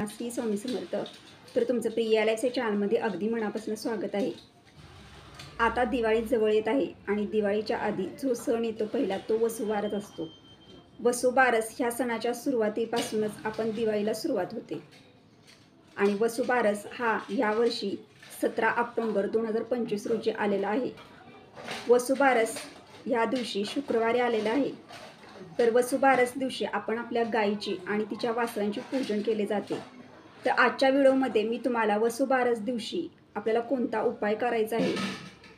श्री स्वामी समर्थ. तर तुमचं प्रिया लाईफच्या चॅनलमध्ये अगदी मनापासून स्वागत आहे. आता दिवाळी जवळ येत आहे आणि दिवाळीच्या आधी जो सण येतो पहिला तो वसुबारस असतो. वसुबारस ह्या सणाच्या सुरुवातीपासूनच आपण दिवाळीला सुरुवात होते आणि वसुबारस हा यावर्षी 17 ऑक्टोबर 2025 रोजी आलेला आहे. वसुबारस ह्या दिवशी शुक्रवारी आलेला आहे. तर वसुबारस दिवशी आपण आपल्या गायीची आणि तिच्या वासरांची पूजन केले जाते. तर आजच्या व्हिडिओमध्ये मी तुम्हाला वसुबारस दिवशी आपल्याला कोणता उपाय करायचा आहे,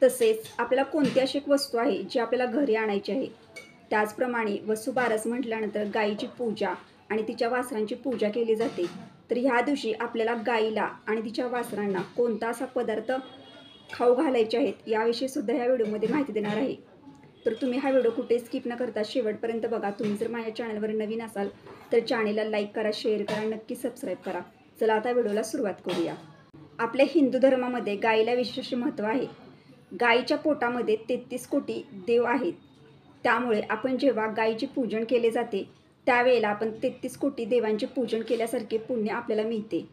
तसेच आपल्याला कोणती अशी एक वस्तू आहे जी आपल्याला घरी आणायची आहे. त्याचप्रमाणे वसुबारस म्हटल्यानंतर गायीची पूजा आणि तिच्या वासरांची पूजा केली जाते. तर ह्या दिवशी आपल्याला गायीला आणि तिच्या वासरांना कोणता असा पदार्थ खाऊ घालायचे आहेत याविषयी सुद्धा ह्या व्हिडिओमध्ये माहिती देणार आहे. तर तुम्ही हा व्हिडिओ कुठे स्किप न करता शेवटपर्यंत बघा. तुम्ही जर माझ्या चॅनलवर नवीन असाल तर चॅनलला लाईक करा, शेअर करा, नक्की सबस्क्राईब करा. चला आता व्हिडिओला सुरुवात करूया. आपल्या हिंदू धर्मामध्ये गायीला विशेष महत्त्व आहे. गायीच्या पोटामध्ये 33 कोटी देव आहेत. त्यामुळे आपण जेव्हा गायीचे पूजन केले जाते त्यावेळेला आपण 33 कोटी देवांचे पूजन केल्यासारखे पुण्य आपल्याला मिळते.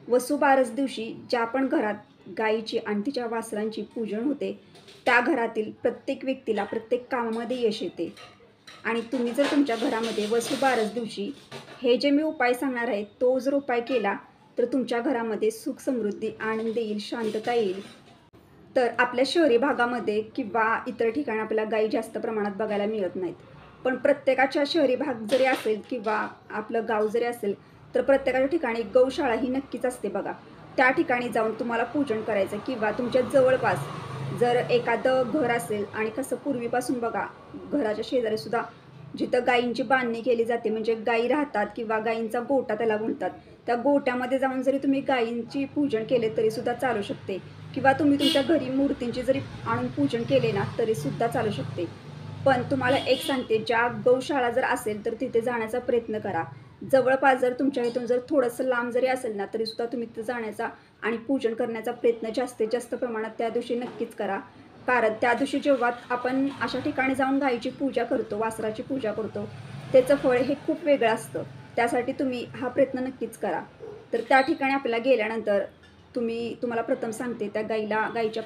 वसुबारस दिवशी ज्या पण घरात गायीची आणि तिच्या वासरांची पूजन होते त्या घरातील प्रत्येक व्यक्तीला प्रत्येक कामामध्ये यश येते. आणि तुम्ही जर तुमच्या घरामध्ये वसुबारस दिवशी हे जे मी उपाय सांगणार आहे तो जर उपाय केला तर तुमच्या घरामध्ये सुख, समृद्धी, आनंद येईल, शांतता येईल. तर आपल्या शहरी भागामध्ये किंवा इतर ठिकाणी आपल्याला गायी जास्त प्रमाणात बघायला मिळत नाहीत. पण प्रत्येकाच्या शहरी भाग जरी असेल किंवा आपलं गाव जरी असेल तर प्रत्येकाच्या ठिकाणी गौशाळा ही नक्कीच असते बघा. त्या ठिकाणी जाऊन तुम्हाला पूजन करायचं किंवा तुमच्या जवळपास जर एखादं घर असेल आणि कसं पूर्वीपासून बघा घराच्या शेजारी सुद्धा जिथं गायींची बांधणी केली जाते म्हणजे गायी राहतात किंवा गायींचा गोठा त्याला म्हणतात, त्या गोठ्यामध्ये जाऊन जरी तुम्ही गायींची पूजन केले तरी सुद्धा चालू शकते. किंवा तुम्ही तुमच्या घरी मूर्तींची जरी आणून पूजन केले ना तरी सुद्धा चालू शकते. पण तुम्हाला एक सांगते, ज्या गौशाळा जर असेल तर तिथे जाण्याचा प्रयत्न करा. जवळपास जर तुमच्या इथून जर थोडंसं लांब जरी असेल ना तरी सुद्धा तुम्ही तिथे जाण्याचा आणि पूजन करण्याचा प्रयत्न जास्तीत जास्त प्रमाणात त्या दिवशी नक्कीच करा. कारण त्या दिवशी जेव्हा आपण अशा ठिकाणी जाऊन गायीची पूजा करतो, वासराची पूजा करतो, त्याचं फळ हे खूप वेगळं असतं. त्यासाठी तुम्ही हा प्रयत्न नक्कीच करा. तर त्या ठिकाणी आपल्याला गेल्यानंतर तुम्हाला प्रथम सांगते, त्या गायीच्या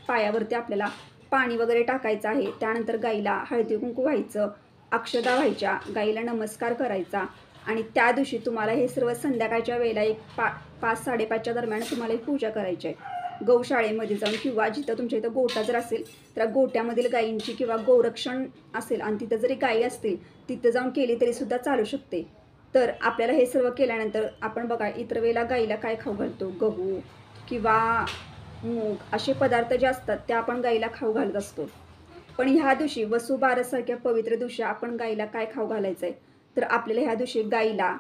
पायावरती आपल्याला पाणी वगैरे टाकायचं आहे. त्यानंतर गायीला हळदी कुंकू व्हायचं, अक्षदा व्हायच्या, गायीला नमस्कार करायचा. आणि त्या दिवशी तुम्हाला हे सर्व संध्याकाळच्या वेळेला 5-5:30च्या दरम्यान तुम्हाला ही पूजा करायची आहे. गौशाळेमध्ये जाऊन किंवा जिथं तुमच्या इथं गोठा जर असेल तर गोठ्यामधील गायींची किंवा गोरक्षण असेल आणि तिथं जरी गायी असतील तिथं जाऊन केली तरी सुद्धा चालू शकते. तर आपल्याला हे सर्व केल्यानंतर आपण बघा इतर वेळेला गायीला काय खाऊ घालतो, गहू किंवा मूग असे पदार्थ जे असतात ते आपण गायीला खाऊ घालत असतो. पण ह्या दिवशी वसुबारसासारख्या पवित्र दिवशी आपण गायीला काय खाऊ घालायचं आहे, तर आपल्याला ह्या दिवशी गायीला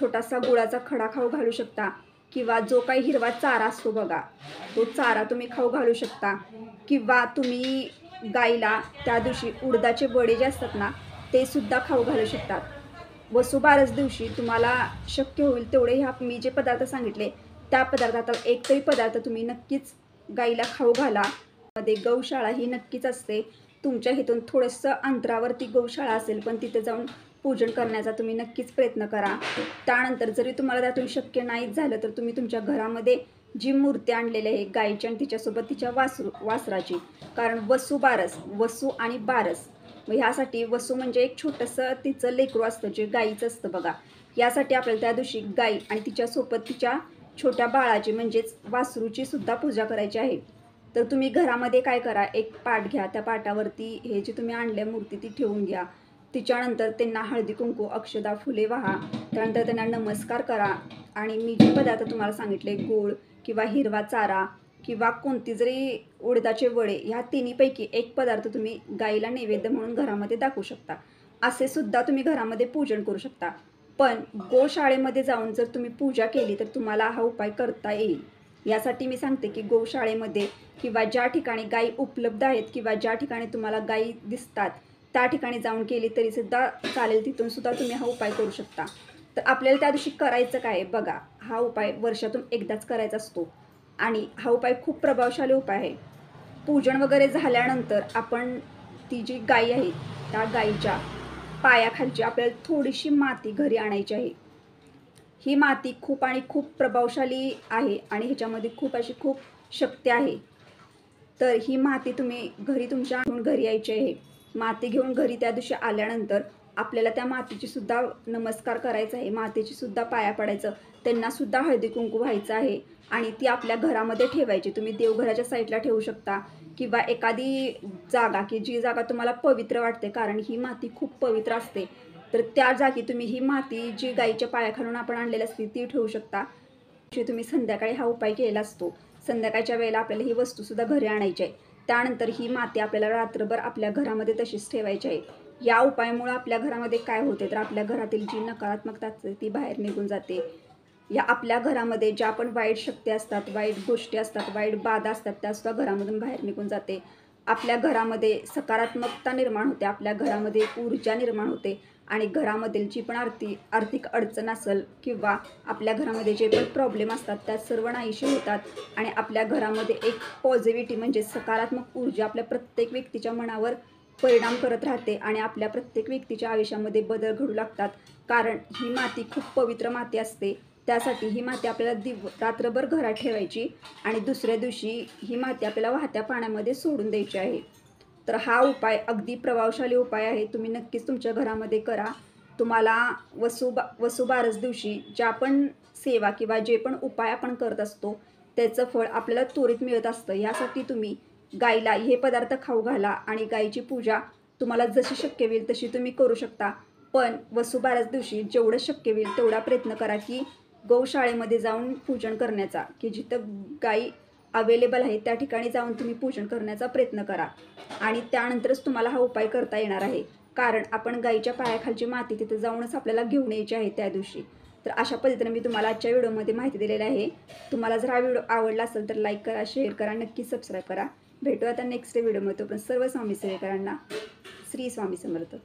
छोटासा गुळाचा खडा खाऊ घालू शकता किंवा जो काही हिरवा चारा असतो बघा तो चारा तुम्ही खाऊ घालू शकता. किंवा तुम्ही गायीला त्या दिवशी उडदाचे वडे जे असतात ना ते सुद्धा खाऊ घालू शकतात. वसुबारस दिवशी तुम्हाला शक्य होईल तेवढे ह्या मी जे पदार्थ सांगितले त्या पदार्थात एक तरी पदार्थ तुम्ही नक्कीच गायीला खाऊ घाला. मध्ये गौशाळा ही नक्कीच असते. तुमच्या इथून थोडंसं अंतरावरती गौशाळा असेल पण तिथे जाऊन पूजन करण्याचा तुम्ही नक्कीच प्रयत्न करा. त्यानंतर जरी तुम्हाला त्यातून शक्य नाहीच झालं तर तुम्ही तुमच्या घरामध्ये जी मूर्ती आणलेली आहे गायीची आणि तिच्यासोबत तिच्या वासराची, कारण वसुबारस, वसू आणि बारस, मग ह्यासाठी वसू म्हणजे एक छोटंसं तिचं लेकरू असतं जे गायीचं असतं बघा. यासाठी आपल्याला त्या दिवशी गायी आणि तिच्यासोबत तिच्या छोट्या बाळाची म्हणजेच वासरूची सुद्धा पूजा करायची आहे. तर तुम्ही घरामध्ये काय करा, एक पाट घ्या, त्या पाटावरती हे जे तुम्ही आणल्या मूर्ती ती ठेवून घ्या. तिच्यानंतर त्यांना हळदी कुंकू, अक्षदा, फुले वाहा. त्यानंतर त्यांना नमस्कार करा आणि मी जे पदार्थ तुम्हाला सांगितले गूळ किंवा हिरवा चारा किंवा कोणती जरी उडदाचे वडे ह्या तिन्हीपैकी एक पदार्थ तुम्ही गायीला नैवेद्य म्हणून घरामध्ये दाखवू शकता. असे सुद्धा तुम्ही घरामध्ये पूजन करू शकता. पण गोशाळेमध्ये जाऊन जर तुम्ही पूजा केली तर तुम्हाला हा उपाय करता येईल. यासाठी मी सांगते की गोशाळेमध्ये किंवा ज्या ठिकाणी गायी उपलब्ध आहेत किंवा ज्या ठिकाणी तुम्हाला गायी दिसतात त्या ठिकाणी जाऊन केली तरी सुद्धा चालेल. तिथून सुद्धा तुम्ही हा उपाय करू शकता. तर आपल्याला त्या दिवशी करायचं काय बघा, हा उपाय वर्षातून एकदाच करायचा असतो आणि हा उपाय खूप प्रभावशाली उपाय आहे. पूजन वगैरे झाल्यानंतर आपण ती जी गाय आहे त्या गायीच्या पायाखालची आपल्याला थोडीशी माती घरी आणायची आहे. ही माती खूप आणि खूप प्रभावशाली आहे आणि ह्याच्यामध्ये खूप शक्ती आहे. तर ही माती तुम्ही घरी तुमच्या आणून घरी यायची आहे. माती घेऊन घरी त्या दिवशी आल्यानंतर आपल्याला त्या मातीची सुद्धा नमस्कार करायचा आहे. मातीची सुद्धा पाया पडायचं. त्यांना सुद्धा हळदी-कुंकू व्हायचं आहे आणि ती आपल्या घरामध्ये ठेवायची. तुम्ही देवघराच्या साईडला ठेवू शकता किंवा एखादी जागा की जी जागा तुम्हाला पवित्र वाटते, कारण ही माती खूप पवित्र असते. तर त्या जागी तुम्ही ही माती जी गाईच्या पायाखालून आपण आणलेली असते ती ठेवू शकता. तुम्ही संध्याकाळी हा उपाय केलेला असतो. संध्याकाळच्या वेळेला आपल्याला ही वस्तूसुद्धा घरी आणायची आहे. त्यानंतर ही माती आपल्याला रात्रभर आपल्या घरामध्ये तशीच ठेवायची आहे. या उपायामुळं आपल्या घरामध्ये काय होते, तर आपल्या घरातील जी नकारात्मकता असते ती बाहेर निघून जाते. या आपल्या घरामध्ये ज्या पण वाईट शक्ती असतात, वाईट गोष्टी असतात, वाईट बाधा असतात, त्यासुद्धा घरामधून बाहेर निघून जाते. आपल्या घरामध्ये सकारात्मकता निर्माण होते, आपल्या घरामध्ये ऊर्जा निर्माण होते आणि घरामधील जी पण आर्थिक अडचण असेल किंवा आपल्या घरामध्ये जे पण प्रॉब्लेम असतात त्या सर्व नाहीसे होतात आणि आपल्या घरामध्ये एक पॉझिटिव्हिटी म्हणजे सकारात्मक ऊर्जा आपल्या प्रत्येक व्यक्तीच्या मनावर परिणाम करत राहते आणि आपल्या प्रत्येक व्यक्तीच्या आयुष्यामध्ये बदल घडू लागतात. कारण ही माती खूप पवित्र माती असते. त्यासाठी ही माती आपल्याला रात्रभर घरात ठेवायची आणि दुसऱ्या दिवशी ही माती आपल्याला वाहत्या पाण्यामध्ये सोडून द्यायची आहे. तर हा उपाय अगदी प्रभावशाली उपाय आहे. तुम्ही नक्कीच तुमच्या घरामध्ये करा. तुम्हाला वसुबारस दिवशी ज्या पण सेवा किंवा जे पण उपाय आपण करत असतो त्याचं फळ आपल्याला त्वरित मिळत असतं. यासाठी तुम्ही गाईला हे पदार्थ खाऊ घाला आणि गाईची पूजा तुम्हाला जशी शक्य होईल तशी तुम्ही करू शकता. पण वसुबारस दिवशी जेवढं शक्य होईल तेवढा प्रयत्न करा की गौशाळेमध्ये जाऊन पूजन करण्याचा, की जिथं गाई अवेलेबल आहे त्या ठिकाणी जाऊन तुम्ही पूजन करण्याचा प्रयत्न करा आणि त्यानंतरच तुम्हाला हा उपाय करता येणार आहे. कारण आपण गाईच्या पायाखालची माती तिथे जाऊनच आपल्याला घेऊन यायची आहे त्या दिवशी. तर अशा पद्धतीने मी तुम्हाला आजच्या व्हिडिओमध्ये माहिती दिलेली आहे. तुम्हाला जर हा व्हिडिओ आवडला असेल तर लाईक करा, शेअर करा, नक्की सबस्क्राईब करा. भेटू आता नेक्स्ट व्हिडिओमध्ये. पण सर्व स्वामी सेवेकरांना श्री स्वामी समर्थ.